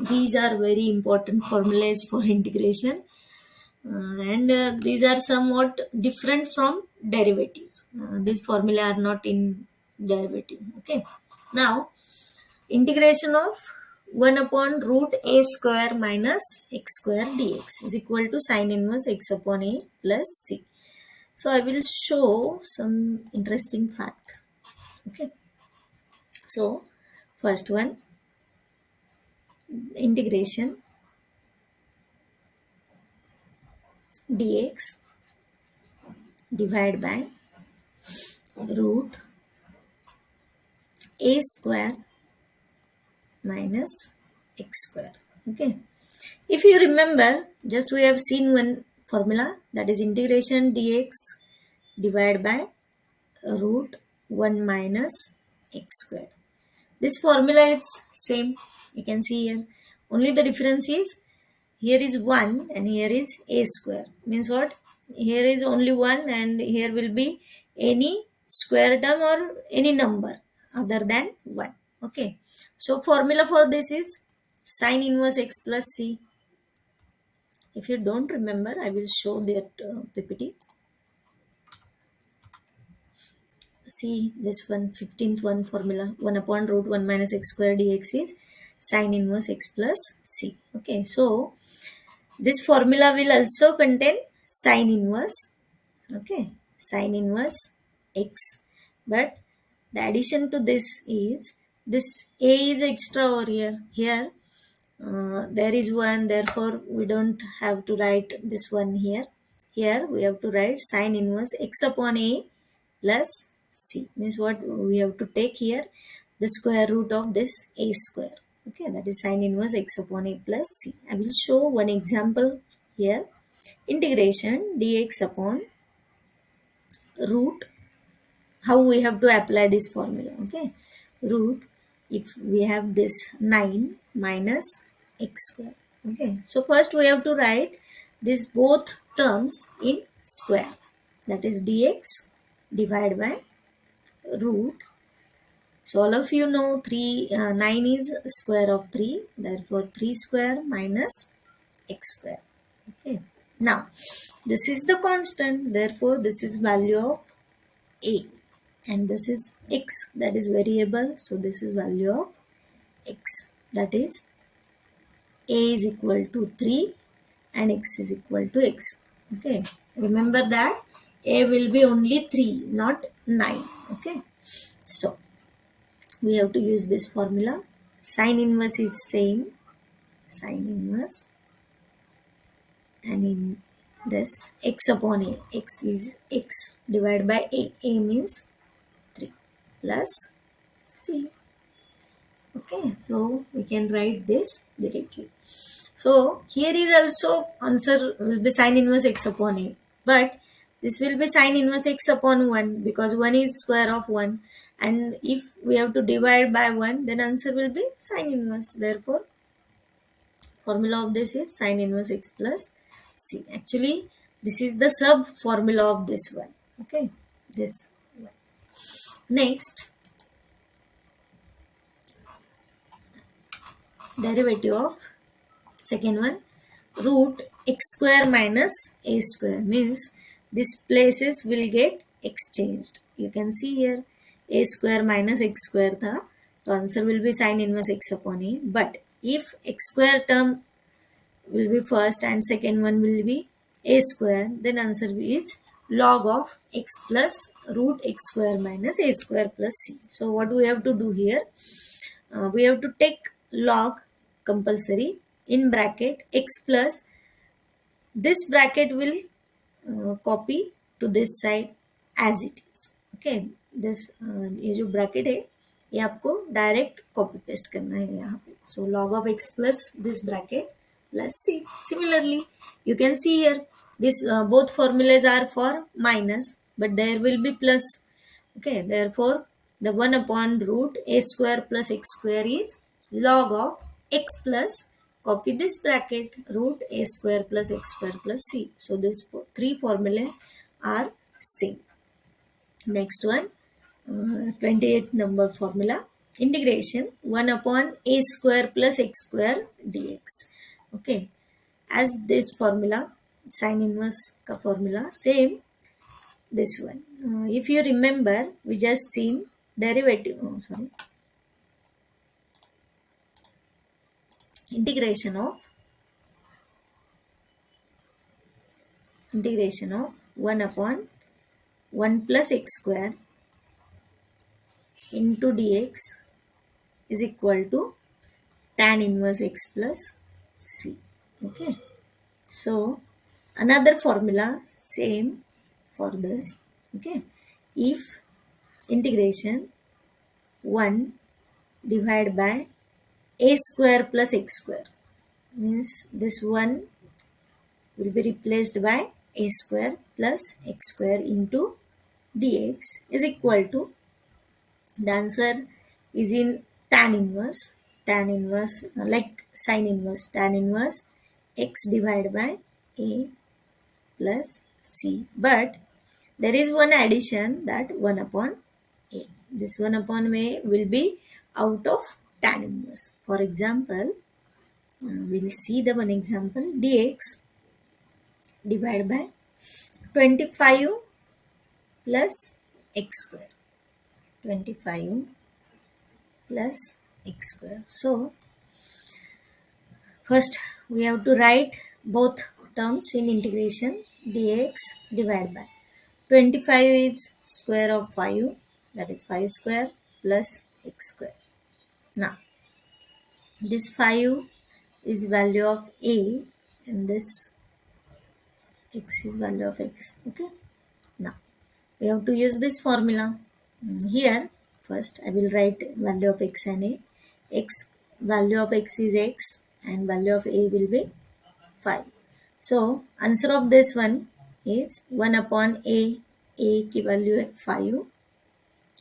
These are very important formulas for integration, and these are somewhat different from derivatives. These formulae are not in derivative. Okay. Now, integration of 1 upon root a square minus x square dx is equal to sine inverse x upon a plus c. So I will show some interesting fact. Okay. So first one, integration dx divided by root a square minus x square. Okay. If you remember, just we have seen one formula, that is integration dx divided by root 1 minus x square. This formula is same. You can see here. Only the difference is here is 1 and here is a square. Means what? Here is only 1 and here will be any square term or any number other than 1. Okay. So formula for this is sine inverse x plus c. If you don't remember, I will show that PPT. See this one, 15th one formula, 1 upon root 1 minus x square dx is sine inverse x plus c. Okay, so this formula will also contain sine inverse, okay, sine inverse x. But the addition to this is, this a is extra over here. Here there is one, therefore we don't have to write this one here. Here we have to write sine inverse x upon a plus c. Means what? We have to take here the square root of this a square. Okay, that is sine inverse x upon a plus c. I will show one example here. Integration dx upon root. How we have to apply this formula? Okay, root, if we have this 9 minus x square. Okay, so first we have to write this both terms in square, that is dx divided by root. So all of you know 9 is square of 3, therefore 3 square minus x square. Okay, now this is the constant, therefore this is value of a, and this is x, that is variable, so this is value of x, that is a is equal to 3 and x is equal to x. Okay, remember that a will be only 3, not 9. Okay, so we have to use this formula. Sine inverse is same, sine inverse, and in this x upon a, x is x divided by a means 3 plus c. Okay, so we can write this directly. So here is also answer will be sine inverse x upon a, but this will be sine inverse x upon 1 because 1 is square of 1, and if we have to divide by 1, then answer will be sine inverse. Therefore formula of this is sine inverse x plus c. Actually this is the sub formula of this one. Okay, this one. Next, derivative of second one, root x square minus a square, means these places will get exchanged. You can see here a square minus x square tha, so answer will be sine inverse x upon a. But if x square term will be first and second one will be a square, then answer is log of x plus root x square minus a square plus c. So what we have to do here? We have to take log compulsory in bracket x plus, this bracket will copy to this side as it is. Okay, this ये जो bracket है ये आपको direct copy paste करना है यहाँ पे. So log of x plus this bracket plus c. Similarly, you can see here this both formulas are for minus, but there will be plus. Okay, therefore the 1 upon root a square plus x square is log of x plus, copy this bracket, root a square plus x square plus c. So these three formulae are same. Next one, 28 number formula. integration 1 upon a square plus x square dx. Okay, as this formula, sine inverse formula, same this one. If you remember, we just seen derivative, integration of 1 upon 1 plus x square into dx is equal to tan inverse x plus c. Okay, so another formula same for this. Okay, if integration 1 divided by a square plus x square, means this one will be replaced by a square plus x square into dx is equal to, the answer is in tan inverse like sine inverse, tan inverse x divided by a plus c. But there is one addition, that 1 upon a. This 1 upon a will be out of tan inverse. For example, we'll see the one example, dx divided by 25 plus x square. 25 plus x square. So first we have to write both terms in integration. Dx divided by 25 is square of 5, that is 5 square plus x square. Now this 5 is value of a and this x is value of x. Okay, now we have to use this formula. Here first I will write value of x and a. X, value of x is x and value of a will be 5. So answer of this one is 1 upon a की value है 5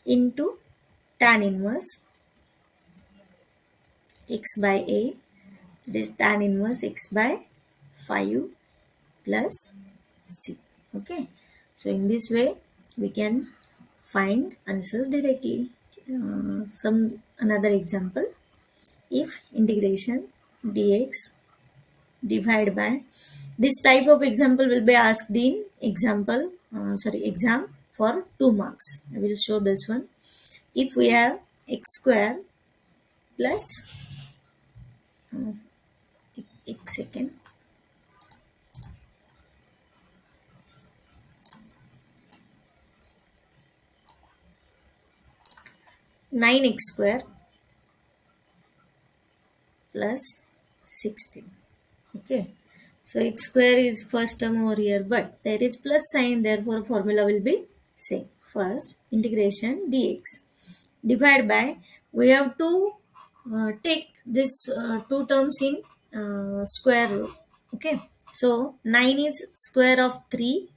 into tan inverse x by a, that is tan inverse x by 5 plus c. Okay, so in this way we can find answers directly. Some another example, if integration dx divided by, this type of example will be asked in exam for 2 marks. I will show this one. If we have x square plus x second 9x square plus 16. Okay, so x square is first term over here, but there is plus sign, therefore formula will be same. First integration dx divided by, we have to take this two terms in square root. Okay, so 9 is square of 3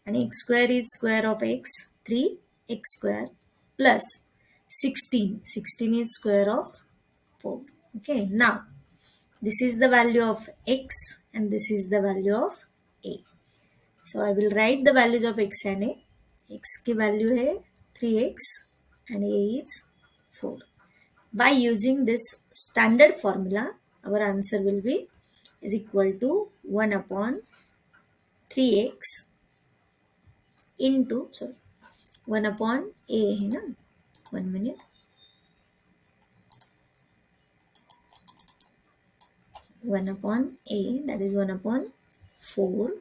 and x square is square of x, 3x square plus 16 is square of 4. Okay, now this is the value of x and this is the value of a. So I will write the values of x and a. X की value है 3x and a is 4. By using this standard formula, our answer will be is equal to 1 upon 3x into 1 upon a है ना, 1 minute, 1 upon a, that is 1 upon 4,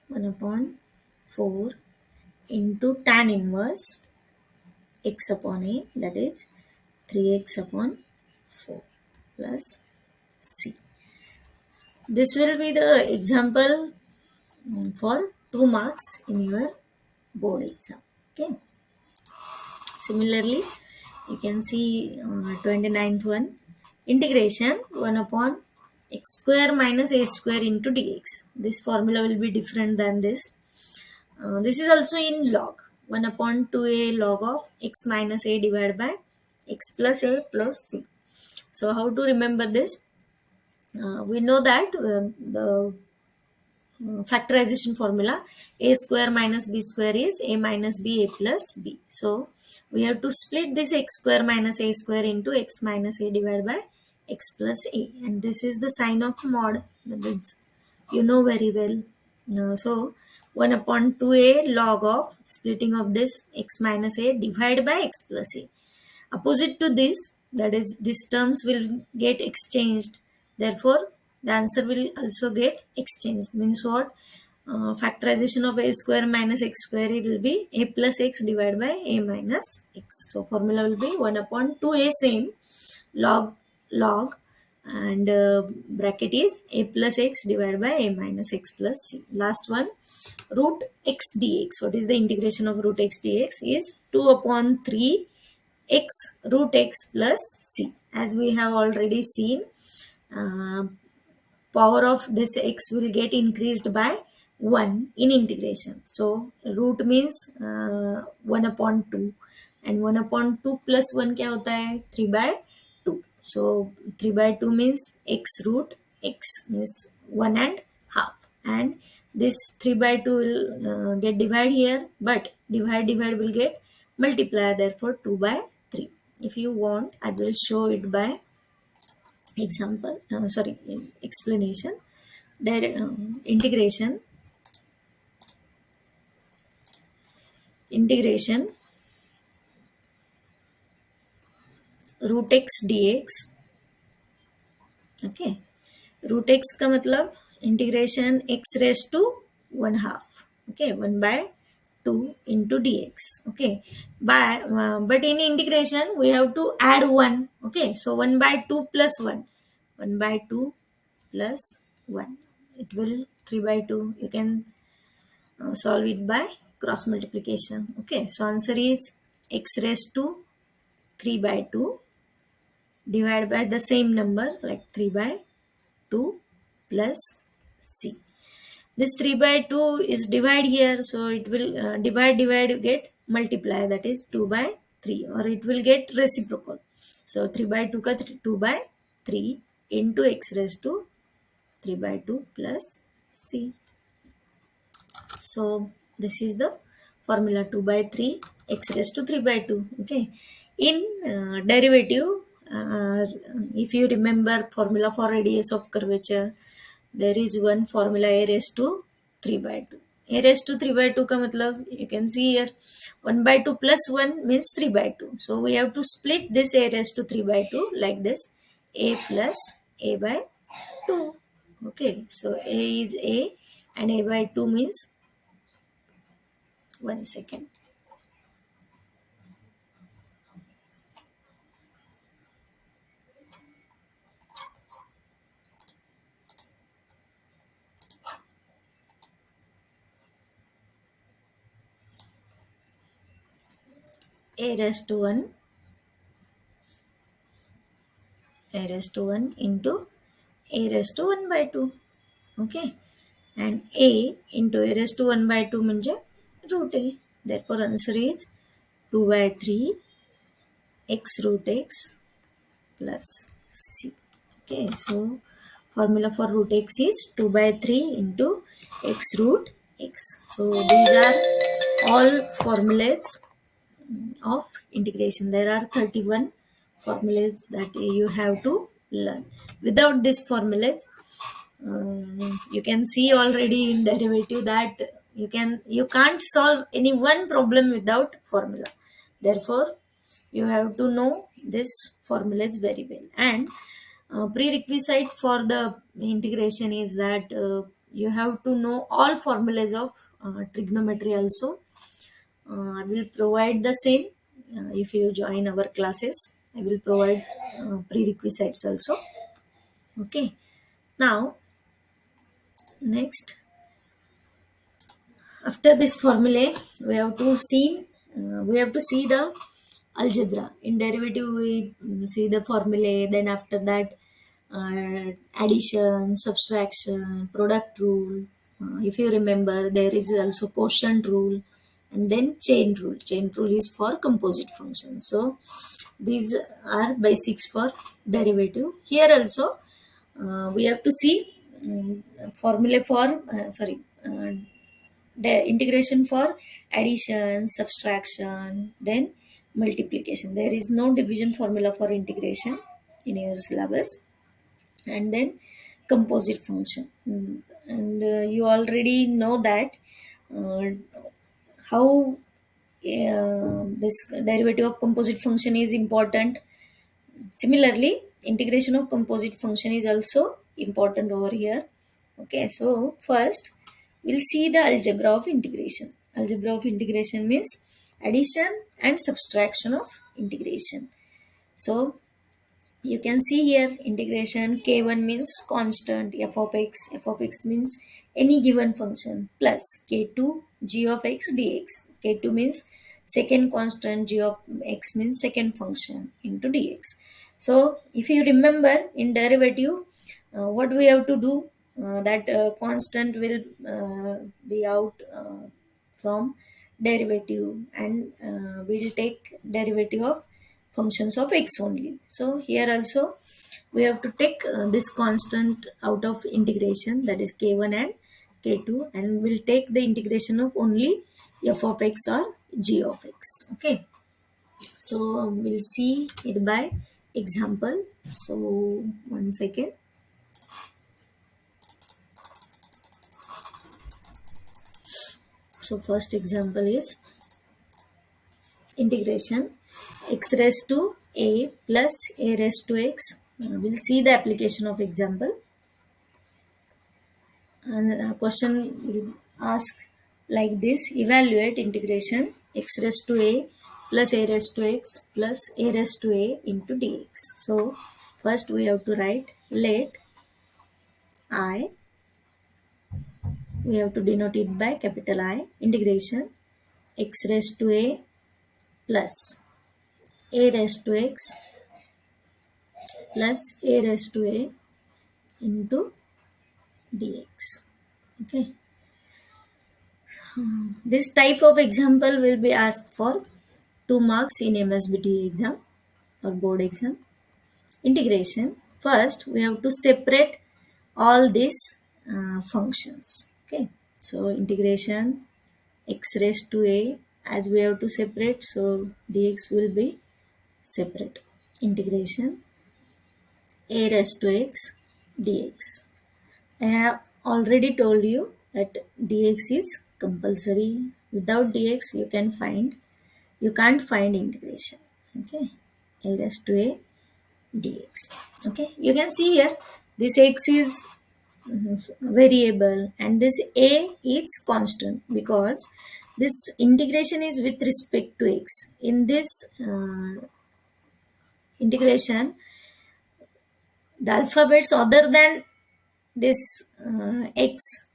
1 upon 4 into tan inverse x upon a, that is 3x upon 4 plus c. This will be the example for 2 marks in your board exam. Okay, similarly you can see 29th one, integration 1 upon x square minus a square into dx. This formula will be different than this. This is also in log, 1 upon 2a log of x minus a divided by x plus a plus c. So how to remember this? We know that the factorization formula, a square minus b square is a minus b, a plus b. So we have to split this x square minus a square into x minus a divided by x plus a, and this is the sign of mod. That means you know very well. So 1 upon 2a log of splitting of this x minus a divided by x plus a. Opposite to this, that is, these terms will get exchanged. Therefore, the answer will also get exchanged. Means what? Factorization of a square minus x square will be a plus x divided by a minus x. So formula will be 1 upon 2a same log and bracket is a plus x divided by a minus x plus c. Last one, root x dx. What is the integration of root x dx? Is 2 upon 3 x root x plus c. As we have already seen, uh, power of this x will get increased by 1 in integration. So root means 1 upon 2, and 1 upon 2 plus 1 क्या होता है? 3 by 2. So 3 by 2 means x root x means 1 and half, and this 3 by 2 will get divided here, but divide will get multiply, therefore 2 by 3. If you want, I will show it by example, sorry, explanation. Integration root x dx. Okay, root x का मतलब integration x raised to 1 half. Okay, 1 by 2 into dx. Okay, by but in integration we have to add 1. Okay, so 1 by 2 plus 1, 1 by 2 plus 1, it will 3 by 2. You can solve it by cross multiplication. Okay, so answer is x raised to 3 by 2 divided by the same number like 3 by 2 plus c. This 3 by 2 is divide here, so it will divide get multiply, that is 2 by 3, or it will get reciprocal. So 3 by 2 ka 2 by 3 into x raised to 3 by 2 plus c. So this is the formula, 2 by 3 x raised to 3 by 2. Okay. In derivative, if you remember formula for radius of curvature, there is one formula a raised to 3 by 2. A raised to 3 by 2 ka matlab, you can see here 1 by 2 plus 1 means 3 by 2. So we have to split this a raised to 3 by 2 like this, a plus a by 2. Okay, so a is a and a by 2 means, 1 second, a raised to 1, a raised to 1 into a raised to 1 by 2. Okay, and a into a raised to 1 by 2 means root a. Therefore answer is 2 by 3 x root x plus c. Okay, so formula for root x is 2 by 3 into x root x. So these are all formulas of integration. There are 31 formulas that you have to learn. Without these formulas, you can see already in derivative that you can't solve any one problem without formula. Therefore, you have to know these formulas very well. And prerequisite for the integration is that you have to know all formulas of trigonometry also. I will provide the same if you join our classes. I will provide prerequisites also. Okay. Now, next, after this formulae, we have to see the algebra. In derivative, we see the formulae. Then after that, addition, subtraction, product rule. If you remember, there is also quotient rule, and then chain rule. Chain rule is for composite functions. So these are basics for derivative. Here also we have to see formula for the integration for addition, subtraction, then multiplication. There is no division formula for integration in your syllabus. And then composite function. And you already know that uh, how this derivative of composite function is important. Similarly, integration of composite function is also important over here. Okay, so first we'll see the algebra of integration. Algebra of integration means addition and subtraction of integration. So you can see here integration k1 means constant f of x means any given function plus k2 g of x dx. K2 means second constant, g of x means second function into dx. So if you remember in derivative, what we have to do, that constant will be out from derivative, and we'll take derivative of functions of x only. So here also we have to take this constant out of integration, that is k1 and k2, and we'll take the integration of only f of x or g of x. Okay, so we'll see it by example. So one second. So first example is integration x raised to a plus a raised to x. We'll see the application of example. And a question will ask like this: evaluate integration x raised to a plus a raised to x plus a raised to a into dx. So first we have to write let I, we have to denote it by capital I, integration x raised to a plus a raised to x plus a raised to a into dx. Okay, this type of example will be asked for 2 marks in MSBT exam or board exam. Integration, first we have to separate all these functions. Okay, so integration x raised to a, as we have to separate, so dx will be separate. Integration a raised to x dx. I have already told you that dx is compulsory. Without dx you can't find integration. Okay, a raised to a dx. Okay, you can see here this x is variable and this a is constant, because this integration is with respect to x. In this integration, the alphabets other than this x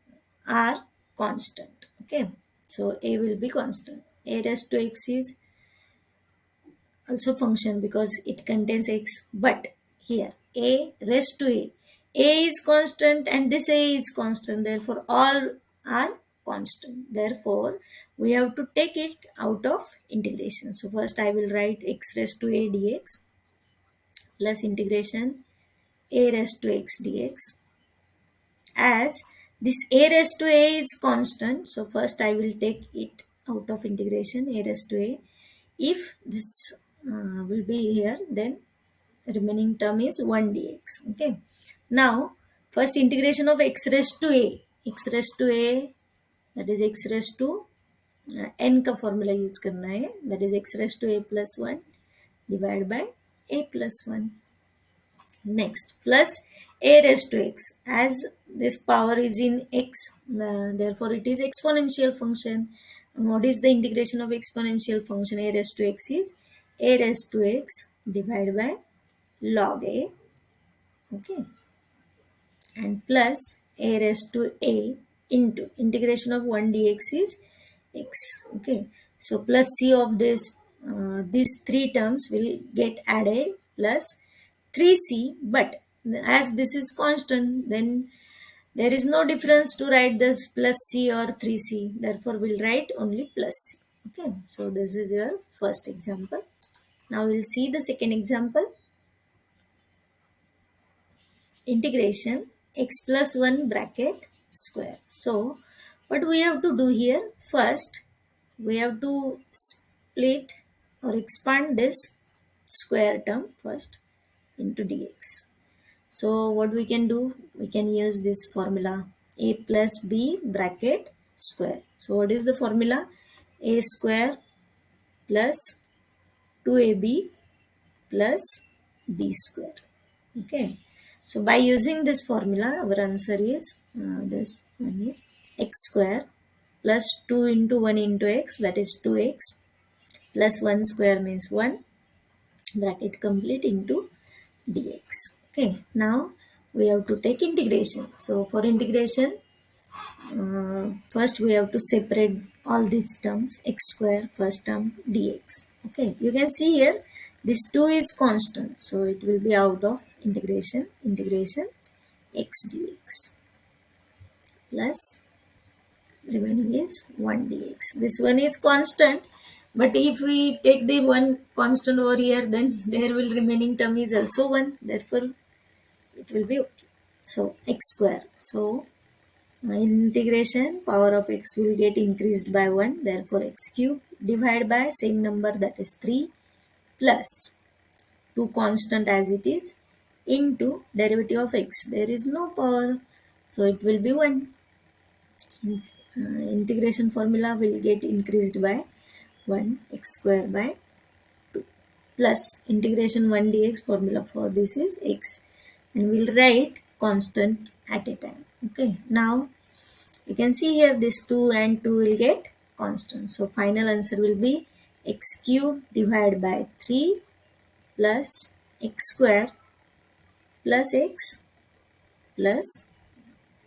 are constant. Okay, so a will be constant. A raised to x is also function because it contains x, but here a raised to a is constant and this a is constant, therefore all are constant, therefore we have to take it out of integration. So first I will write x raised to a dx plus integration a raised to x dx. As this a raised to a is constant, so first I will take it out of integration, a raised to a. If this will be here, then remaining term is 1 dx. Okay, now first integration of x raised to a, x raised to a, that is x raised to n का formula use करना है, that is x raised to a plus 1 divided by a plus 1. Next, plus a raised to x, as this power is in x, therefore it is exponential function. And what is the integration of exponential function a raised to x is a raised to x divided by log a. Okay, and plus a raised to a into integration of 1 dx is x. Okay, so plus c of this, these three terms will get added plus 3c, but as this is constant, then there is no difference to write this plus c or 3c, therefore we'll write only plus c. Okay, so this is your first example. Now we'll see the second example. Integration x plus 1 bracket square. So what we have to do here, first we have to split or expand this square term first into dx. So what we can do, we can use this formula a plus b bracket square. So what is the formula? A square plus 2ab plus b square. Okay, so by using this formula, our answer is this one is x square plus 2 into 1 into x, that is 2x, plus 1 square means 1, bracket complete into dx. Okay, now we have to take integration. So for integration, first we have to separate all these terms, x square first term dx. Okay, you can see here this 2 is constant, so it will be out of integration. Integration x dx plus remaining is 1 dx. This one is constant, but if we take the one constant over here, then there will remaining term is also 1, therefore it will be okay. So x square, so in integration power of x will get increased by 1, therefore x cube divided by same number, that is 3, plus 2 constant as it is into derivative of x, there is no power, so it will be 1. Integration formula will get increased by 1 x square by 2 plus integration 1 dx formula for this is x, and we'll write constant at a time. Okay, now you can see here this 2 and 2 will get constant, so final answer will be x cube divided by 3 plus x square plus x plus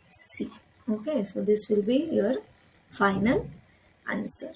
c. Okay, so this will be your final answer.